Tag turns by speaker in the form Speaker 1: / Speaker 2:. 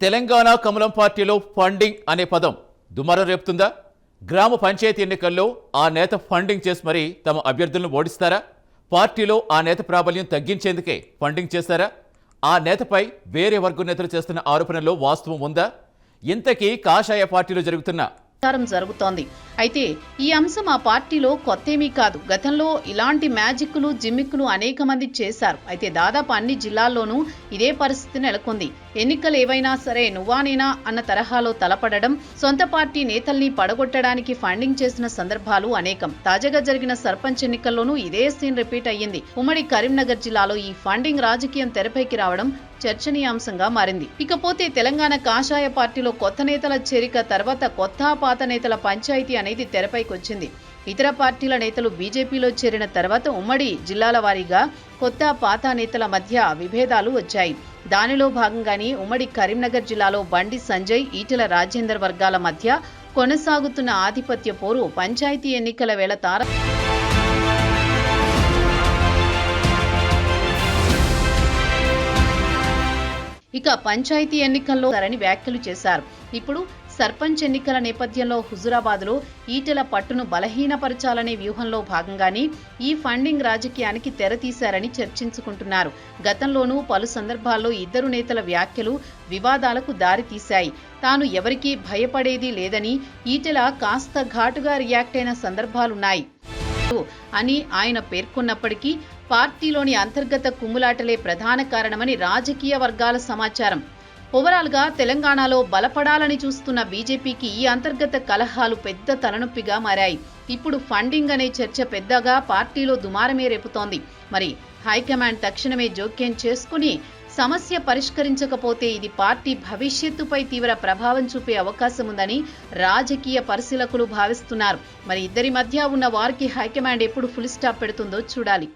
Speaker 1: తెలంగాణ కమలం పార్టీలో ఫండింగ్ అనే పదం దుమారం రేపుతుందా? గ్రామ పంచాయతీ ఎన్నికల్లో ఆ నేత ఫండింగ్ చేసి మరీ తమ అభ్యర్థులను ఓడిస్తారా? పార్టీలో ఆ నేత ప్రాబల్యం తగ్గించేందుకే ఫండింగ్ చేశారా? ఆ నేతపై వేరే వర్గం నేతలు చేస్తున్న ఆరోపణల్లో వాస్తవం ఉందా? ఇంతకీ కాషాయ పార్టీలో జరుగుతున్న
Speaker 2: జరుగుతోంది. అయితే ఈ అంశం ఆ పార్టీలో కొత్తేమీ కాదు. గతంలో ఇలాంటి మ్యాజిక్లు జిమ్మిక్లు అనేక మంది చేశారు. అయితే దాదాపు అన్ని జిల్లాల్లోనూ ఇదే పరిస్థితి నెలకొంది. ఎన్నికలు ఏవైనా సరే నువ్వానేనా అన్న తరహాలో తలపడడం, సొంత పార్టీ నేతల్ని పడగొట్టడానికి ఫండింగ్ చేసిన సందర్భాలు అనేకం. తాజాగా జరిగిన సర్పంచ్ ఎన్నికల్లోనూ ఇదే సీన్ రిపీట్ అయ్యింది. ఉమ్మడి కరీంనగర్ జిల్లాలో ఈ ఫండింగ్ రాజకీయం తెరపైకి రావడం చర్చనీయాంశంగా మారింది. ఇకపోతే తెలంగాణ కాషాయ పార్టీలో కొత్త నేతల చేరిక తర్వాత కొత్త పాత నేతల పంచాయతీ అనేది తెరపైకి వచ్చింది. ఇతర పార్టీల నేతలు బీజేపీలో చేరిన తర్వాత ఉమ్మడి జిల్లాల వారీగా కొత్త పాత నేతల మధ్య విభేదాలు వచ్చాయి. దానిలో భాగంగానే ఉమ్మడి కరీంనగర్ జిల్లాలో బండి సంజయ్, ఈటెల రాజేందర్ వర్గాల మధ్య కొనసాగుతున్న ఆధిపత్య పోరు పంచాయతీ ఎన్నికల వేళ ఇక పంచాయతీ ఎన్నికల్లో వ్యాఖ్యలు చేశారు. ఇప్పుడు సర్పంచ్ ఎన్నికల నేపథ్యంలో హుజురాబాద్లో ఈటెల పట్టును బలహీనపరచాలనే వ్యూహంలో భాగంగానే ఈ ఫండింగ్ రాజకీయానికి తెరతీశారని చర్చించుకుంటున్నారు. గతంలోనూ పలు సందర్భాల్లో ఇద్దరు నేతల వ్యాఖ్యలు వివాదాలకు దారితీశాయి. తాను ఎవరికీ భయపడేది లేదని ఈటెల కాస్త ఘాటుగా రియాక్ట్ అయిన సందర్భాలున్నాయి అని ఆయన పేర్కొన్నప్పటికీ పార్టీలోని అంతర్గత కుమ్ములాటలే ప్రధాన కారణమని రాజకీయ వర్గాల సమాచారం. ఓవరాల్ గా తెలంగాణలో బలపడాలని చూస్తున్న బీజేపీకి ఈ అంతర్గత కలహాలు పెద్ద తలనొప్పిగా మారాయి. ఇప్పుడు ఫండింగ్ అనే చర్చ పెద్దగా పార్టీలో దుమారమే రేపుతోంది. మరి హైకమాండ్ తక్షణమే జోక్యం చేసుకుని సమస్య పరిష్కరించకపోతే ఇది పార్టీ భవిష్యత్తుపై తీవ్ర ప్రభావం చూపే అవకాశం ఉందని రాజకీయ పరిశీలకులు భావిస్తున్నారు. మరి ఇద్దరి మధ్య ఉన్న వారికి హైకమాండ్ ఎప్పుడు ఫుల్ స్టాప్ పెడుతుందో చూడాలి.